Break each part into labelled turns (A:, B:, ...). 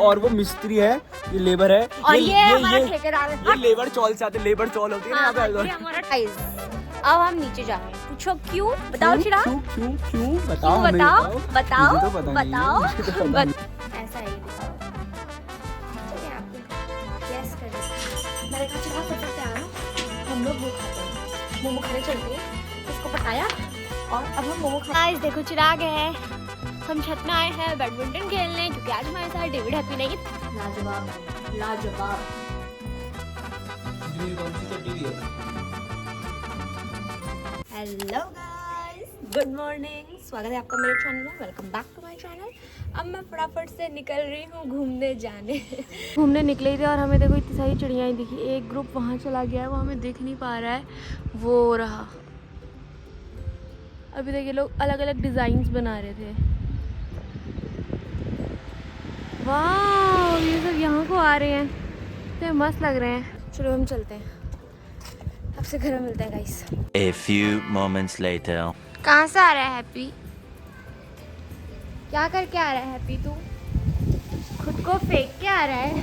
A: और वो मिस्त्री है, ये लेबर है,
B: और ये हमारा ठेकेदार है।
A: ये लेबर चौल से आते, लेबर चौल होती है ना यहाँ पे।
B: ये हमारा टाइज। अब हम नीचे जा रहे हैं, पूछो क्यों? बताओ चिराग,
A: क्यों बताओ, हमें
B: बताओ
A: बताओ, मुझे तो पता नहीं है,
B: बताओ
A: मुझे तो पता नहीं।
B: ऐसा ही चलिए आपको गैस कर देते। मैंने कहा चिराग फटाफट आ ना, हम लोग वो खाते हैं, मोमो खाने चलते हैं। इसको पकाया और अब हम मोमो खाए। देखो चिराग है, हम छत में आए हैं बैडमिंटन खेलने क्योंकि आज हमारे साथ डेविड हैप्पी नहीं। लाजवाब लाजवाब। हेलो गाइस, गुड मॉर्निंग, स्वागत है आपका मेरे चैनल में। Welcome back to my channel. अब मैं फटाफट से निकल रही हूँ घूमने घूमने निकले थे और हमें देखो इतनी सारी चिड़ियाँ दिखी। एक ग्रुप वहाँ चला गया है, वो हमें दिख नहीं पा रहा है, वो रहा। अभी देखिए लोग अलग अलग डिज़ाइंस बना रहे थे। वाह, ये सब यहाँ को आ रहे हैं तो मस्त लग रहे हैं। चलो हम चलते हैं, आपसे घर में मिलते हैं guys.
C: A few moments later.
B: कहाँ से आ रहा है हैप्पी? क्या करके आ रहा है हैप्पी? तू खुद को फेंक के आ रहा है?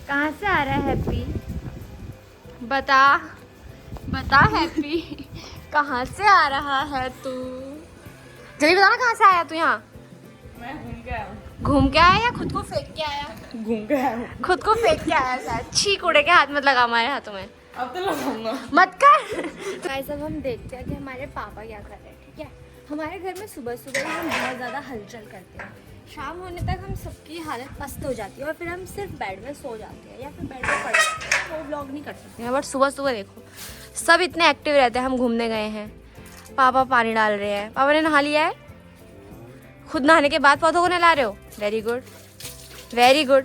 B: कहाँ से आ रहा है हैप्पी? बता बता हैप्पी, कहाँ से आ रहा है तू? जल्दी बता ना, कहाँ से आया तू? यहाँ
D: मैं घूम के आया हूँ।
B: घूम के आया या खुद को फेंक के आया?
D: घूम के आया हूँ।
B: खुद को फेंक के आया शायद। छी कूड़े के हाथ मत लगा हमारे हाथों में,
D: अब तो लगाऊंगा।
B: मत कर। गाइस अब हम देखते हैं कि हमारे पापा क्या कर रहे हैं। ठीक है, हमारे घर में सुबह सुबह ही हम बहुत ज़्यादा हलचल करते हैं। शाम होने तक हम सबकी हालत पस्त हो जाती है और फिर हम सिर्फ बेड में सो जाते हैं या फिर बेड में पड़े रहते हैं, तो व्लॉग नहीं कर सकते हैं। बट सुबह सुबह देखो सब इतने एक्टिव रहते हैं। हम घूमने गए हैं, पापा पानी डाल रहे हैं। पापा ने नहा लिया है, खुद नहाने के बाद पौधों को नहला रहे हो। Very good very good.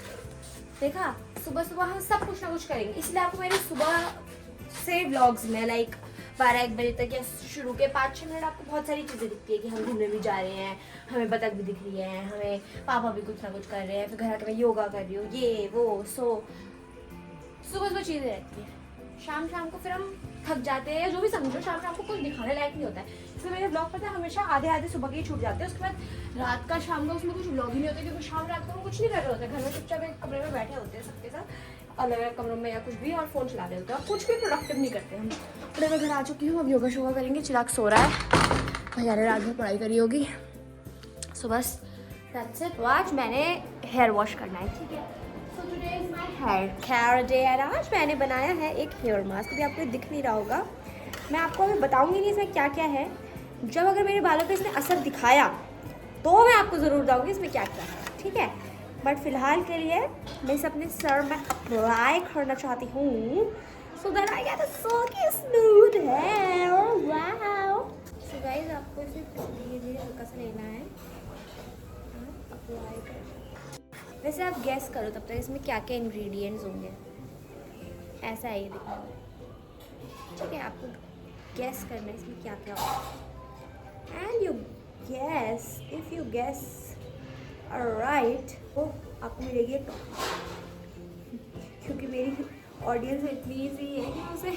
B: देखा, सुबह सुबह हम सब कुछ ना कुछ करेंगे, इसलिए आपको मेरे सुबह से व्लॉग्स में लाइक 12-1 बजे तक या शुरू के 5-6 मिनट आपको बहुत सारी चीज़ें दिखती है कि हम घूमने भी जा रहे हैं, हमें बतख भी दिख रही है, हमें पापा भी कुछ ना कुछ कर रहे हैं, फिर घर आके मैं योगा कर रही हूँ, ये वो सो सुबह सुबह चीज़ें रहती हैं। शाम शाम को फिर हम थक जाते हैं या जो भी समझो, शाम शाम को कुछ दिखाने लायक नहीं होता है। इसलिए मेरे ब्लॉग पता है हमेशा आधे सुबह के ही छूट जाते हैं। उसके बाद रात का शाम का उसमें कुछ ब्लॉग ही नहीं होता क्योंकि शाम रात को हम कुछ नहीं कर रहे होते, घर में चुपचाप एक कमरे में बैठे होते हैं सबके साथ, अलग अलग कमरों में या कुछ भी, और फोन चला रहे होते हैं और कुछ भी प्रोडक्टिव नहीं करते हम। अपने मैं घर आ चुकी हूँ, अब योगा शोगा करेंगे। चिराग सो रहा है, भैया ने रात में पढ़ाई करी होगी, सो बस दैट्स इट। आज मैंने हेयर वॉश करना है, ठीक है। So today is my hair care day और आज मैंने बनाया है एक हेयर मास्क। अभी आपको दिख नहीं रहा होगा, मैं आपको अभी बताऊंगी नहीं इसमें क्या क्या है। जब अगर मेरे बालों पे इसने असर दिखाया तो मैं आपको ज़रूर बताऊंगी इसमें क्या क्या है, ठीक है। बट फिलहाल के लिए मैं इसे अपने सर में अप्लाई करना चाहती हूँ so that I get a silky smooth hair. Wow. So guys आपको इसे धीरे धीरे हल्का सा लेना है, अप्लाई कर। वैसे आप गैस करो तब तक इसमें क्या क्या इंग्रेडिएंट्स होंगे। ऐसा है ये देखो, ठीक है। आपको गैस करना है इसमें क्या क्या होगा and you gas, if you gas right तो आपको मिलेगी एक टॉफी, क्योंकि मेरी ऑडियंस इतनी सी है कि मैं उसे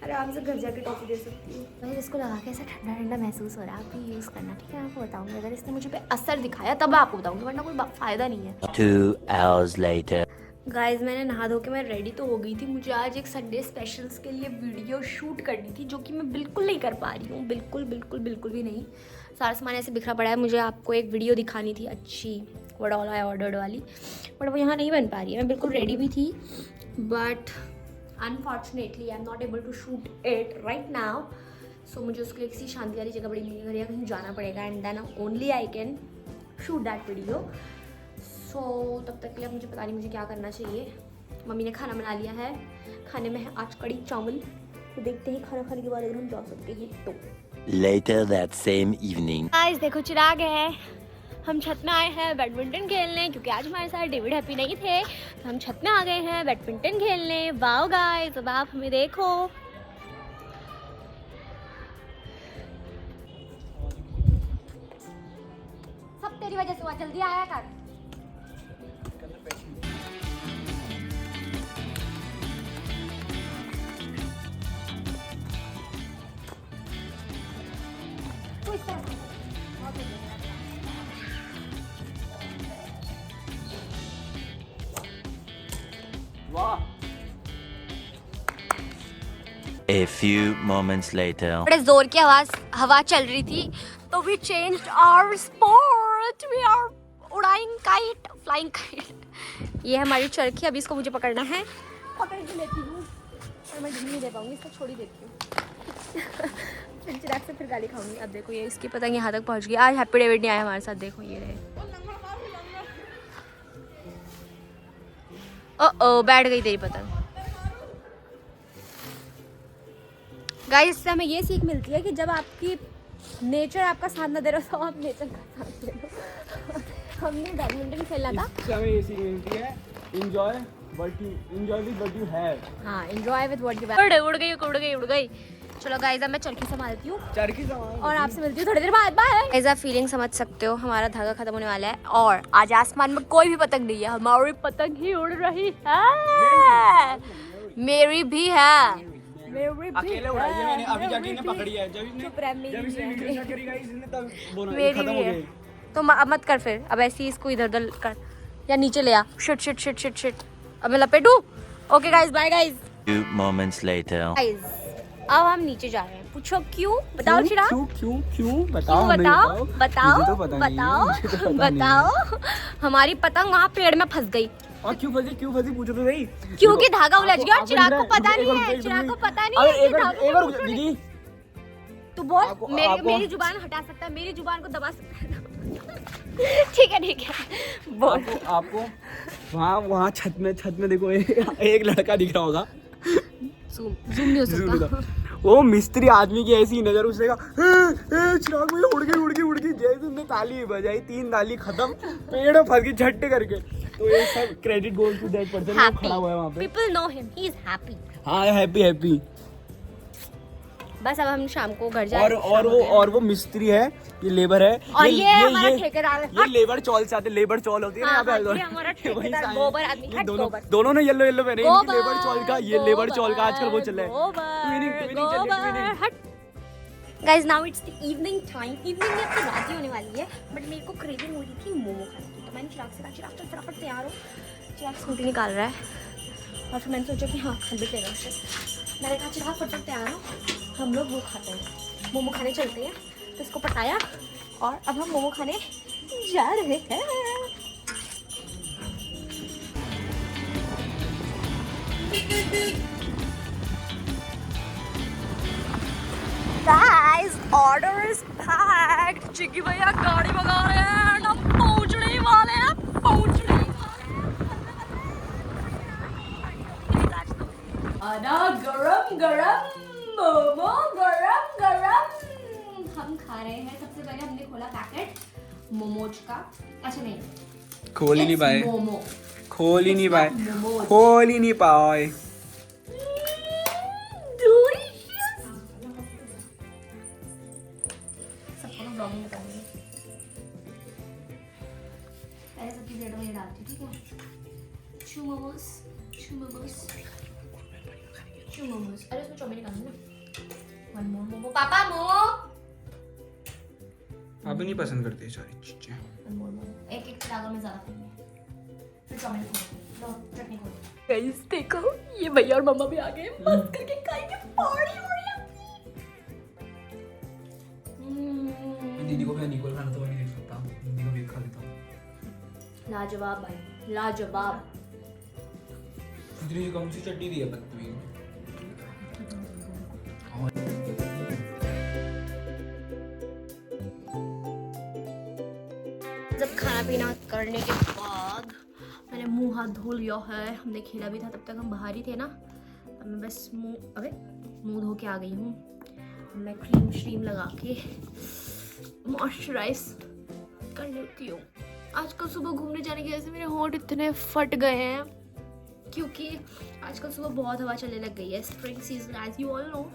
B: आराम से घर जाके टॉफी दे सकती हूँ। भाई इसको लगा के ऐसा ठंडा ठंडा महसूस हो रहा है, आप भी यूज़ करना, ठीक है। मैं आपको बताऊँगी अगर इसने मुझे पे असर दिखाया तब मैं आपको बताऊँगी, वरना कोई फ़ायदा नहीं है।
C: 2 hours later.
B: गाइस मैंने नहा धो के मैं रेडी तो हो गई थी। मुझे आज एक संडे स्पेशल्स के लिए वीडियो शूट करनी थी जो कि मैं बिल्कुल नहीं कर पा रही हूँ, बिल्कुल बिल्कुल बिल्कुल भी नहीं। सारा सामान ऐसे बिखरा पड़ा है। मुझे आपको एक वीडियो दिखानी थी अच्छी, व्हाट ऑल आई ऑर्डर्ड वाली, बट वो यहाँ नहीं बन पा रही है। मैं बिल्कुल रेडी भी थी but unfortunately I am not able to shoot it right now. So मुझे उसके लिए किसी शांति वाली जगह बड़ी मिली घर या कहीं जाना पड़ेगा and then only I can shoot that video. So तब तक के लिए मुझे पता नहीं मुझे क्या करना चाहिए। मम्मी ने खाना बना लिया है, खाने में है आज कड़ी चावल, तो देखते हैं खाना खाने के बाद अगर हम जा सकते हैं तो।
C: Later that same evening.
B: Guys देखो चिराग है, हम छत में आए हैं बैडमिंटन खेलने क्योंकि आज हमारे साथ डेविड हैप्पी नहीं थे, तो हम छत में आ गए हैं बैडमिंटन खेलने। वाओ गाइस, अब आप हमें देखो। सब तेरी वजह से हुआ, जल्दी आया कर। तू इस तरह बहुत हो गया।
C: A few moments later.
B: बड़े जोर की हवा चल रही थी, तो we changed our sport. We are उड़ाइंग काइट, फ्लाइंग काइट। ये है हमारी चरखी, अभी इसको मुझे पकड़ना है। पकड़ के लेती हूँ और मैं नहीं दे पाऊंगी, इसको छोड़ ही देती हूँ। फिर चिराग से फिर गाली खाऊंगी। अब देखो ये इसकी पतंग यहाँ तक पहुँच गई। आज हैप्पी डेविड नहीं आया हमारे साथ, देखो ये रहे। ओ बैठ गई तेरी पतंग। गाइस, इससे हमें ये सीख मिलती है कि जब आपकी नेचर आपका साथ न दे रहा तो आप नेचर का साथ दे दो। हमने बैडमिंटन खेला था।
A: इससे हमें ये सीख मिलती है, enjoy with what you have।
B: हाँ, enjoy with what you have। उड़ गई। चलो गाइस, अब मैं चरखी संभालती हूँ
A: चरखी संभाल
B: और आपसे मिलती हूँ थोड़ी देर बाद। बाय गाइस, आप फीलिंग समझ सकते हो, हमारा धागा खत्म होने वाला है और आज आसमान में कोई भी पतंग नहीं है, हमारी पतंग ही उड़ रही है। मेरी भी है।
A: अकेले उड़ाई है मैंने, अभी जाके इन्हें पकड़ी है। जब इसने वीडियो स्टार्ट करी गाइस, इसने तब बोला खत्म हो गई।
B: तो मत कर फिर, अब ऐसे ही इसको इधर उधर कर या नीचे ले आ। शिट। अब मैं लपेटू। Okay guys, bye guys.
C: Few moments later.
B: Guys, अब हम नीचे जा रहे हैं। पूछो क्यों? बताओ चिराग।
A: क्यों बताओ।
B: बताओ। हमारी पतंग वहाँ पेड़ में फंस गई।
A: और क्यों फंसी पूछो तो सही।
B: क्योंकि धागा उलझ गया और चिराग को पता नहीं है।
A: एक बार दीदी,
B: तू बोल। मेरी जुबान हटा सकता है, मेरी जुबान को दबा सकता है। ठीक है। बोल।
A: आपको वहाँ छत में देखो एक लड़का दिख रहा होगा।
B: जूम नहीं हो सकता।
A: वो मिस्त्री आदमी की ऐसी नजर, उसने कहा चिराग भाई उड़ गई। जैसे उसने ताली बजाई, 3 ताली खत्म, पेड़ में फंस गई झट्टे करके। तो ये सब credit goes to that person जो खड़ा हुआ है वहाँ पे।
B: People know him. He is happy.
A: हाँ, हैप्पी।
B: बस अब हम शाम को घर जाएंगे।
A: और वो मिस्त्री है, ये लेबर है,
B: और ये हमारा ठेकेदार है।
A: ये लेबर चौल से आते, लेबर चौल होती है ना यहाँ पे।
B: ये हमारा ठेकेदार गोबर आदमी है।
A: दोनों ने येलो पहने, लेबर चौल का, ये लेबर चौल का आजकल वो चल रहा है।
B: Guys, now it's the evening time. Evening में अब तो रात ही होने वाली है, बट मेरे को क्रेविंग हो रही थी मोमो खाने की। तो मैंने चिराग से कहा, चिराग चल फटाफट तैयार हो। चिराग स्कूटी निकाल रहा है और फिर मैंने सोचा कि हाँ खंडित लेगा उससे। मैंने कहा चिराग फटाफट तैयार हो, हम लोग वो खाते हैं, मोमो खाने चलते हैं। तो इसको पटाया और अब हम मोमो खाने जा रहे हैं। Guys, order is packed. चिक्की भैया गाड़ी मंगा रहे हैं, हम पहुंचने वाले हैं। आना गरम मोमो, गरम। हम खा रहे हैं। सबसे पहले हमने खोला पैकेट मोमोज का। अच्छा नहीं,
A: खोल ही नहीं पाए।
B: मोमो
A: खोल ही नहीं पाए।
B: सबको ब्लॉगिंग बताऊंगी। पहले सबकी प्लेटों में डालती, ठीक है। चू मोमोज। अरे उसमें चौमिन निकालना ना। 1 more मोमो। पापा मोमो।
A: आप नहीं पसंद करते सारी चीजें।
B: 1 more मोमो। एक चिरागों में ज्यादा खाएंगे। फिर चौमिन लो, चटनी खोलो। गाइस देखो, ये भैया और मम्मा भी आ गए। मस्त करके खाएंगे, पार्टी हो रही है।
A: दीदी को मैं निकोल खाना तो मैं नहीं देख सकता, दीदी को भी खा लेता हूँ।
B: लाजवाब भाई, लाजवाब।
A: दीदी कौन सी चटनी दी है पत्ती?
B: जब खाना पीना करने के बाद मैंने मुंह हाथ धो लिया है। हमने खेला भी था, तब तक हम बाहर ही थे ना। अब मैं बस मुंह धो के आ गई हूँ। मैं क्रीम श्रीम लगा के मॉइस्चराइज कर लेती हूँ। आजकल सुबह घूमने जाने की वजह से मेरे होंठ इतने फट गए हैं, क्योंकि आजकल सुबह बहुत हवा चलने लग गई है। Spring season, as you all know.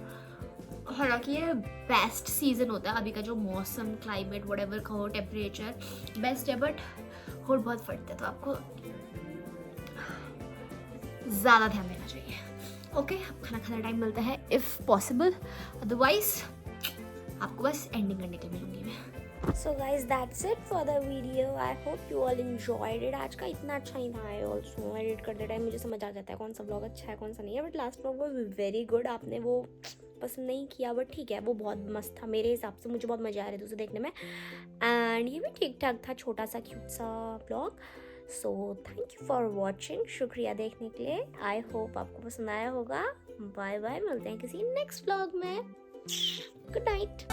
B: हालांकि ये बेस्ट सीज़न होता है, अभी का जो मौसम, क्लाइमेट, व्हाटएवर कहो, टेम्परेचर बेस्ट है, बट होठ बहुत फटते हैं, तो आपको ज़्यादा ध्यान देना चाहिए। ओके, अब खाना खाने टाइम मिलता है इफ़ पॉसिबल, अदरवाइज आपको बस एंडिंग करने के लिए मिलूंगी मैं। So guys that's it for the video. I hope you all enjoyed it. आज का इतना अच्छा ही था. आई ऑल्सो एडिट करते टाइम मुझे समझ आ जाता है कौन सा ब्लॉग अच्छा है कौन सा नहीं है. But last blog was very good. आपने वो पसंद नहीं किया बट ठीक है, वो बहुत मस्त था मेरे हिसाब से. मुझे बहुत मज़े आ रहे थे उसे देखने में. एंड ये भी ठीक ठाक था, छोटा सा क्यूट सा blog. So thank you for watching. शुक्रिया देखने के लिए. आई होप आपको पसंद आया होगा. बाय बाय, मिलते हैं किसी नेक्स्ट ब्लॉग में. Good night.